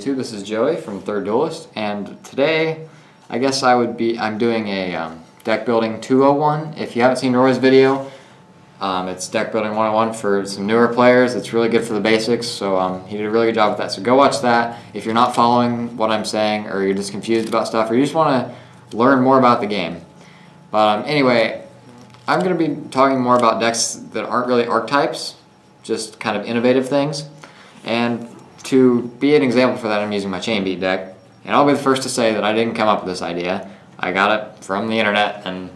YouTube. This is Joey from ThirdDuelist, and today I'm doing a deck building 201. If you haven't seen Roy's video, it's deck building 101 for some newer players. It's really good for the basics, so he did a really good job with that. So go watch that if you're not following what I'm saying, or you're just confused about stuff, or you just want to learn more about the game. But anyway, I'm going to be talking more about decks that aren't really archetypes, just kind of innovative things. And to be an example for that, I'm using my chain beat deck. And I'll be the first to say that I didn't come up with this idea. I got it from the internet, and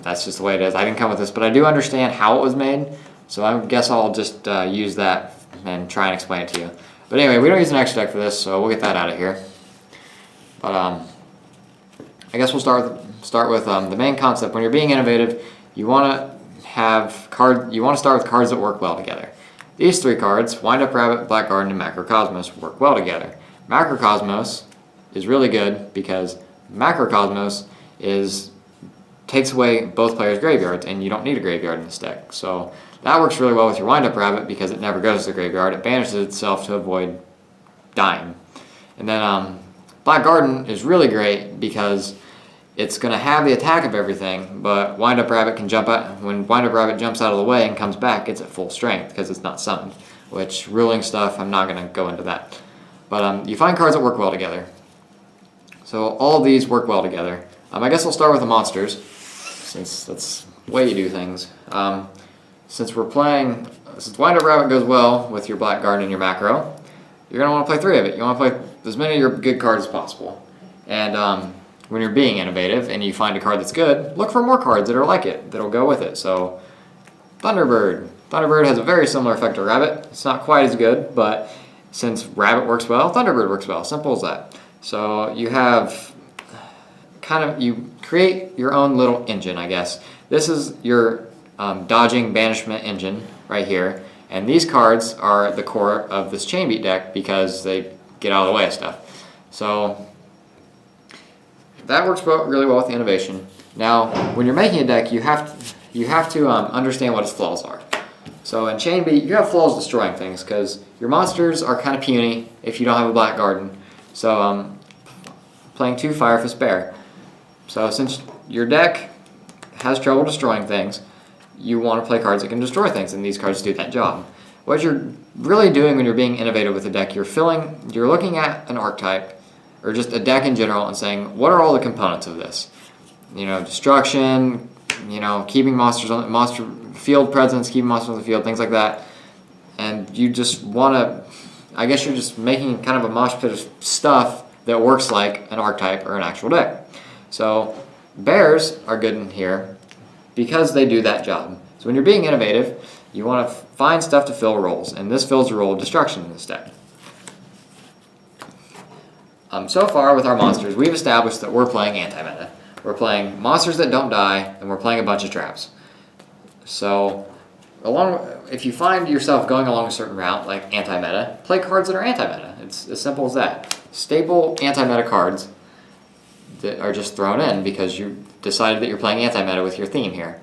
that's just the way it is. I didn't come up with this, but I do understand how it was made, so I guess I'll just use that and try and explain it to you. But anyway, we don't use an extra deck for this, so we'll get that out of here. But I guess we'll start with the main concept. When you're being innovative, you want to start with cards that work well together. These three cards, Wind Up Rabbit, Black Garden, and Macrocosmos, work well together. Macrocosmos is really good because Macrocosmos takes away both players' graveyards, and you don't need a graveyard in this deck. So that works really well with your Wind Up Rabbit because it never goes to the graveyard. It banishes itself to avoid dying. And then Black Garden is really great because it's going to have the attack of everything, but Wind Up Rabbit can jump out. When Wind Up Rabbit jumps out of the way and comes back, it's at full strength because it's not summoned, which ruling stuff, I'm not going to go into that. But you find cards that work well together. So all of these work well together. I guess I'll start with the monsters, since that's the way you do things. Since Wind Up Rabbit goes well with your Black Garden and your Macro, you're going to want to play 3 of it. You want to play as many of your good cards as possible. And when you're being innovative and you find a card that's good, look for more cards that are like it, that'll go with it. So Thunderbird. Thunderbird has a very similar effect to Rabbit. It's not quite as good, but since Rabbit works well, Thunderbird works well. Simple as that. So you have you create your own little engine, I guess. This is your dodging banishment engine right here. And these cards are the core of this chain beat deck because they get out of the way of stuff. So that works really well with the innovation. Now, when you're making a deck, you have to understand what its flaws are. So in Chain Beat, you have flaws destroying things because your monsters are kind of puny if you don't have a Black Garden. So playing 2 Fire Fist Bear. So since your deck has trouble destroying things, you want to play cards that can destroy things, and these cards do that job. What you're really doing when you're being innovative with a deck, you're looking at an archetype, or just a deck in general, and saying, what are all the components of this? Destruction, keeping monsters on monster field presence, keeping monsters on the field, things like that. And you just want to, I guess you're just making kind of a mosh pit of stuff that works like an archetype or an actual deck. So bears are good in here because they do that job. So when you're being innovative, you want to find stuff to fill roles, and this fills the role of destruction in this deck. So far with our monsters, we've established that we're playing anti-meta. We're playing monsters that don't die, and we're playing a bunch of traps. So if you find yourself going along a certain route, like anti-meta, play cards that are anti-meta. It's as simple as that. Staple anti-meta cards that are just thrown in because you decided that you're playing anti-meta with your theme here.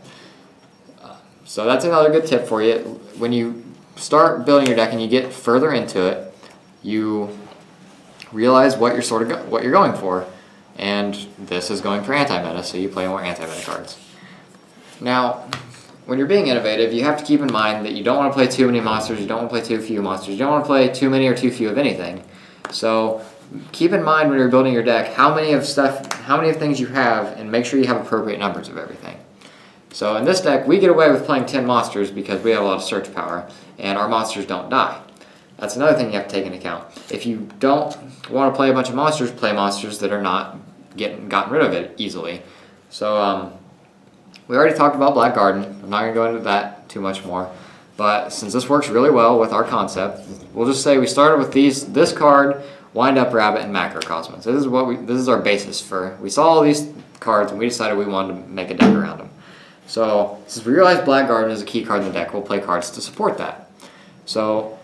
So that's another good tip for you. When you start building your deck and you get further into it, you realize what you're going for, and this is going for anti-meta, so you play more anti-meta cards. Now, when you're being innovative, you have to keep in mind that you don't want to play too many monsters, you don't want to play too few monsters, you don't want to play too many or too few of anything. So keep in mind when you're building your deck how many of things you have, and make sure you have appropriate numbers of everything. So in this deck, we get away with playing 10 monsters because we have a lot of search power, and our monsters don't die. That's another thing you have to take into account. If you don't want to play a bunch of monsters, play monsters that are not gotten rid of it easily. So we already talked about Black Garden. I'm not going to go into that too much more. But since this works really well with our concept, we'll just say we started with this card, Wind Up Rabbit, and Macrocosmos. This is our basis for. We saw all these cards, and we decided we wanted to make a deck around them. So since we realized Black Garden is a key card in the deck, we'll play cards to support that. So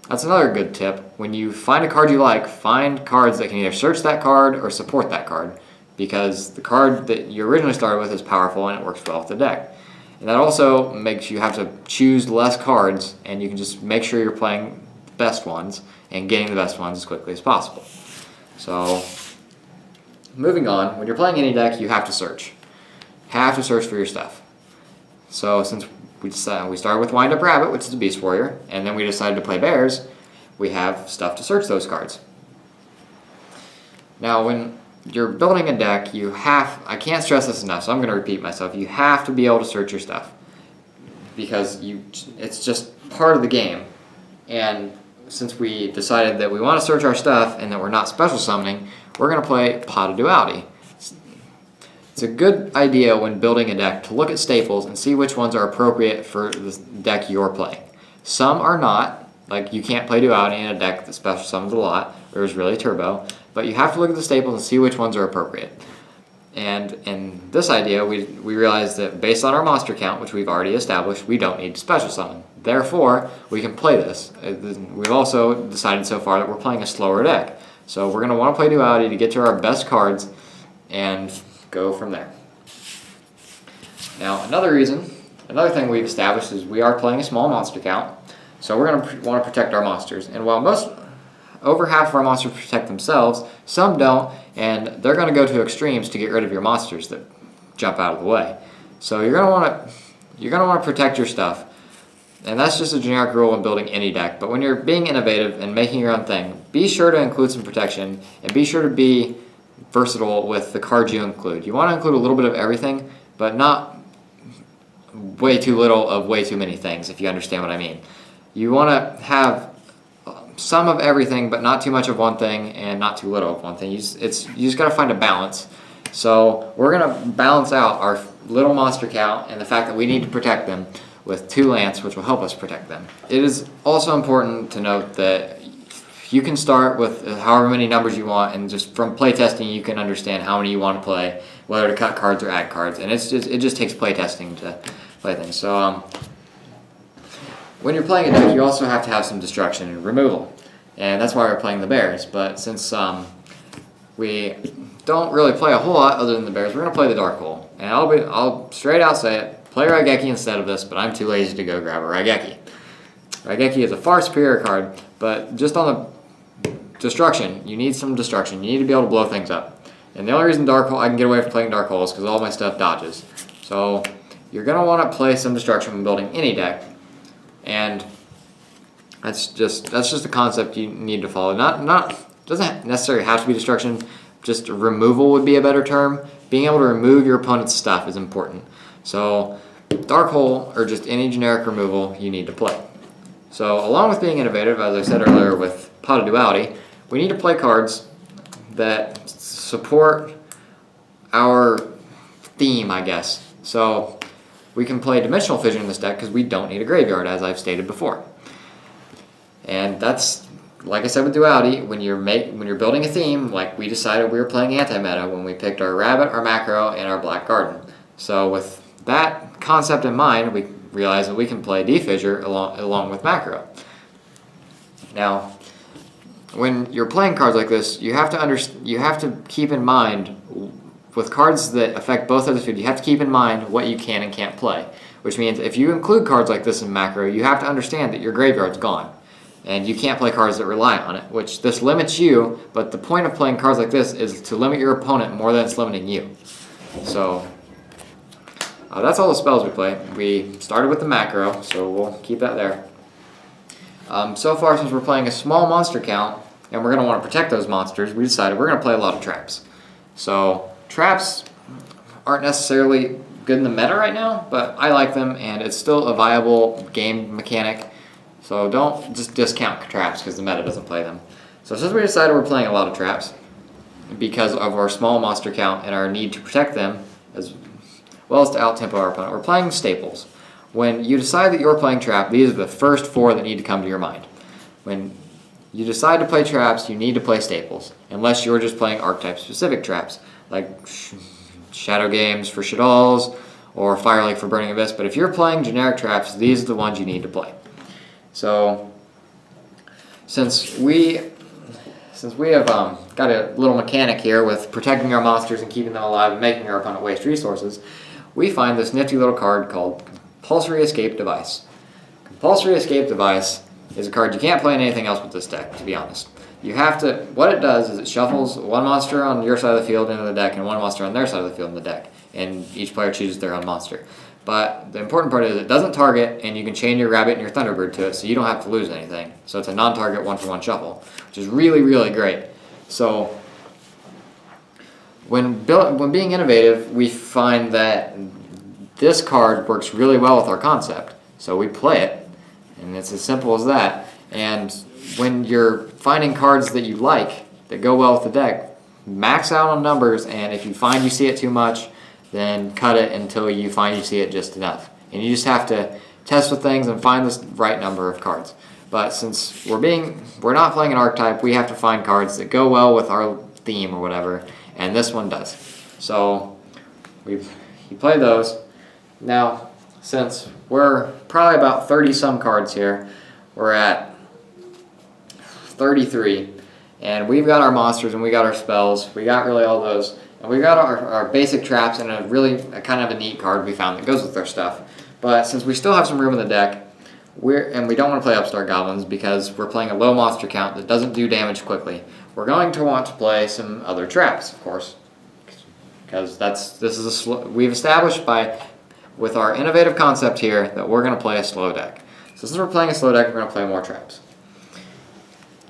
that's another good tip. When you find a card you like, find cards that can either search that card or support that card, because the card that you originally started with is powerful and it works well with the deck. And that also makes you have to choose less cards, and you can just make sure you're playing the best ones, and getting the best ones as quickly as possible. So, moving on, when you're playing any deck, you have to search. Have to search for your stuff. So since we started with Wind Up Rabbit, which is a Beast Warrior, and then we decided to play Bears, we have stuff to search those cards. Now when you're building a deck, I can't stress this enough, so I'm going to repeat myself, you have to be able to search your stuff. Because it's just part of the game. And since we decided that we want to search our stuff and that we're not special summoning, we're going to play Pot of Duality. It's a good idea when building a deck to look at staples and see which ones are appropriate for the deck you're playing. Some are not, like you can't play Duality in a deck that special summons a lot or is really turbo, but you have to look at the staples and see which ones are appropriate. And in this idea, we realized that based on our monster count, which we've already established, we don't need to special summon. Therefore, we can play this. We've also decided so far that we're playing a slower deck. So we're going to want to play Duality to get to our best cards and go from there. Now, another thing we've established is we are playing a small monster count. So we're going to want to protect our monsters. And while over half of our monsters protect themselves, some don't, and they're going to go to extremes to get rid of your monsters that jump out of the way. So you're going to want to protect your stuff, and that's just a generic rule when building any deck. But when you're being innovative and making your own thing, be sure to include some protection, and be sure to be versatile with the cards you include. You want to include a little bit of everything, but not way too little of way too many things, if you understand what I mean. You want to have some of everything, but not too much of one thing and not too little of one thing. You just got to find a balance. So we're going to balance out our little monster count and the fact that we need to protect them with 2 Lance, which will help us protect them. It is also important to note that you can start with however many numbers you want, and just from playtesting you can understand how many you want to play, whether to cut cards or add cards, and it just takes playtesting to play things. So when you're playing a deck, you also have to have some destruction and removal, and that's why we're playing the Bears. But since we don't really play a whole lot other than the Bears, we're going to play the Dark Hole, and I'll straight out say it, play Raigeki instead of this, but I'm too lazy to go grab a Raigeki. Raigeki is a far superior card, but just on the destruction, you need some destruction. You need to be able to blow things up. And the only reason I can get away from playing Dark Hole is because all my stuff dodges. So you're going to want to play some destruction when building any deck, and that's just a concept you need to follow. Doesn't necessarily have to be destruction, just removal would be a better term. Being able to remove your opponent's stuff is important. So Dark Hole, or just any generic removal, you need to play. So along with being innovative, as I said earlier with Pot of Duality, we need to play cards that support our theme, I guess. So we can play Dimensional Fission in this deck because we don't need a graveyard, as I've stated before. And that's, like I said with Duality, when you're building a theme, like we decided we were playing anti-meta when we picked our Rabbit, our Macro, and our Black Garden. So with that concept in mind, we realize that we can play D-Fissure along with Macro. Now, when you're playing cards like this, you have to keep in mind, with cards that affect both of the field, you have to keep in mind what you can and can't play. Which means if you include cards like this in Macro, you have to understand that your graveyard's gone. And you can't play cards that rely on it, which this limits you, but the point of playing cards like this is to limit your opponent more than it's limiting you. So that's all the spells we play. We started with the Macro, so we'll keep that there. So far, since we're playing a small monster count, and we're going to want to protect those monsters, we decided we're going to play a lot of traps. So traps aren't necessarily good in the meta right now, but I like them, and it's still a viable game mechanic. So don't just discount traps because the meta doesn't play them. So since we decided we're playing a lot of traps, because of our small monster count and our need to protect them, as well as to out-tempo our opponent, we're playing staples. When you decide that you're playing trap, these are the first 4 that need to come to your mind. When you decide to play traps, you need to play staples, unless you're just playing archetype-specific traps, like Shadow Games for Shaddolls, or Fire Lake for Burning Abyss. But if you're playing generic traps, these are the ones you need to play. So, since we have got a little mechanic here with protecting our monsters and keeping them alive and making our opponent waste resources, we find this nifty little card called Compulsory Escape Device. Compulsory Escape Device is a card you can't play in anything else with this deck, to be honest. You have to, what it does is it shuffles one monster on your side of the field into the deck and one monster on their side of the field in the deck, and each player chooses their own monster. But the important part is it doesn't target, and you can chain your Rabbit and your Thunderbird to it, so you don't have to lose anything. So it's a non-target one-for-one shuffle, which is really, really great. So when being innovative, we find that this card works really well with our concept. So we play it, and it's as simple as that. And when you're finding cards that you like, that go well with the deck, max out on numbers, and if you find you see it too much, then cut it until you find you see it just enough. And you just have to test with things and find the right number of cards. But since we're not playing an archetype, we have to find cards that go well with our theme or whatever, and this one does. So you play those. Now, since we're probably about 30-some cards here, we're at 33, and we've got our monsters and we got our spells, we got really all those, and we got our basic traps and a kind of a neat card we found that goes with our stuff. But since we still have some room in the deck, we don't want to play Upstart Goblins because we're playing a low monster count that doesn't do damage quickly. We're going to want to play some other traps, of course, because we've established with our innovative concept here that we're going to play a slow deck. So since we're playing a slow deck, we're going to play more traps.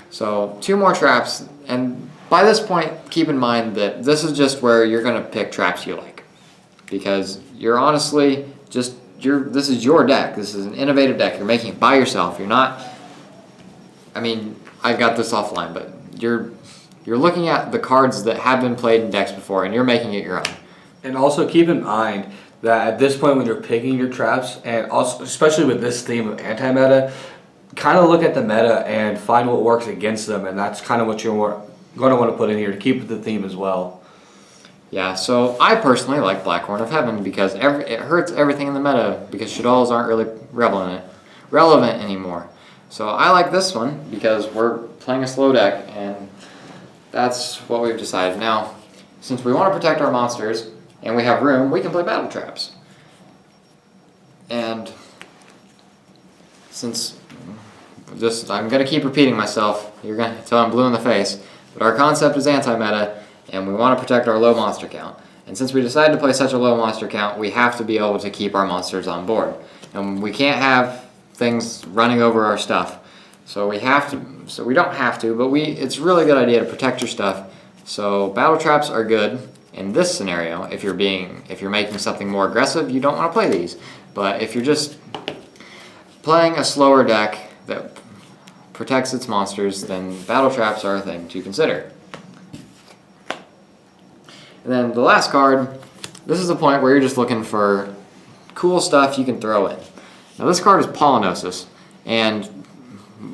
So 2 more traps, and by this point, keep in mind that this is just where you're going to pick traps you like, because you're honestly this is your deck. This is an innovative deck. You're making it by yourself. You're not. I mean, I got this offline, but you're looking at the cards that have been played in decks before, and you're making it your own. And also keep in mind that at this point when you're picking your traps, and also especially with this theme of anti-meta, kind of look at the meta and find what works against them, and that's kind of what you're going to want to put in here to keep with the theme as well. Yeah, so I personally like Black Horn of Heaven because it hurts everything in the meta because Shaddolls aren't really relevant anymore. So I like this one because we're playing a slow deck, and that's what we've decided. Now, since we want to protect our monsters and we have room, we can play Battle Traps. And since I'm going to keep repeating myself, you're going to tell I'm blue in the face, but our concept is anti-meta, and we want to protect our low monster count. And since we decided to play such a low monster count, we have to be able to keep our monsters on board. And we can't have things running over our stuff. So we don't have to, but it's a really good idea to protect your stuff. So battle traps are good in this scenario. If you're making something more aggressive, you don't want to play these. But if you're just playing a slower deck that protects its monsters, then battle traps are a thing to consider. And then the last card, this is the point where you're just looking for cool stuff you can throw in. Now this card is Polynosis, and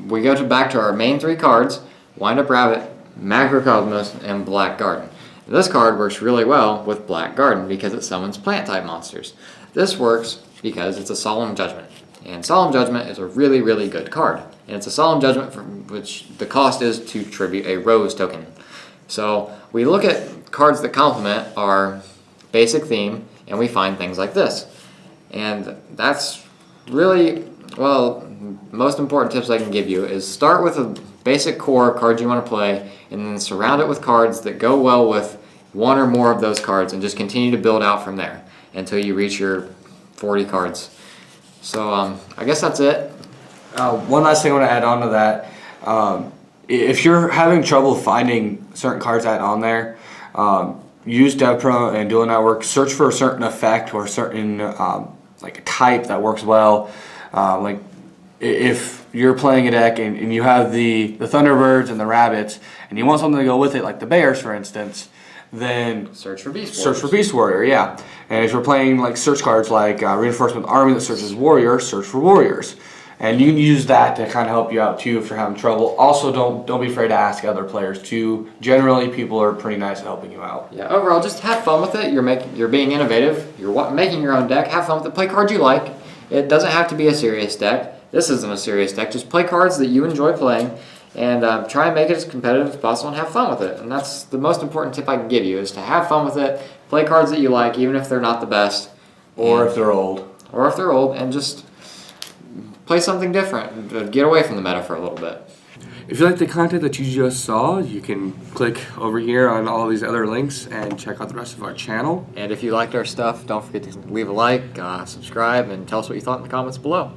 we go back to our main 3 cards, Wind Up Rabbit, Macrocosmos, and Black Garden. This card works really well with Black Garden because it summons plant-type monsters. This works because it's a Solemn Judgment, and Solemn Judgment is a really, really good card. And it's a Solemn Judgment for which the cost is to tribute a Rose token. So we look at cards that complement our basic theme, and we find things like this. And that's really, well, most important tips I can give you is start with a basic core of cards you want to play, and then surround it with cards that go well with one or more of those cards, and just continue to build out from there until you reach your 40 cards. So I guess that's it. One last thing I want to add on to that. If you're having trouble finding certain cards to add on there, use DevPro and Duel Network. Search for a certain effect or a certain like a type that works well. Like if you're playing a deck and you have the Thunderbirds and the Rabbits, and you want something to go with it, like the Bears, for instance, then search for Beast Warriors. Search for Beast Warrior, yeah. And if you're playing like search cards like Reinforcement Army that searches Warriors, search for Warriors. And you can use that to kind of help you out too if you're having trouble. Also, don't be afraid to ask other players too. Generally, people are pretty nice at helping you out. Yeah, overall, just have fun with it. You're being innovative. You're making your own deck. Have fun with it. Play cards you like. It doesn't have to be a serious deck. This isn't a serious deck. Just play cards that you enjoy playing, and try and make it as competitive as possible and have fun with it. And that's the most important tip I can give you, is to have fun with it. Play cards that you like, even if they're not the best. Or if they're old. Or if they're old, and just play something different, get away from the meta for a little bit. If you like the content that you just saw, you can click over here on all these other links and check out the rest of our channel. And if you liked our stuff, don't forget to leave a like, subscribe, and tell us what you thought in the comments below.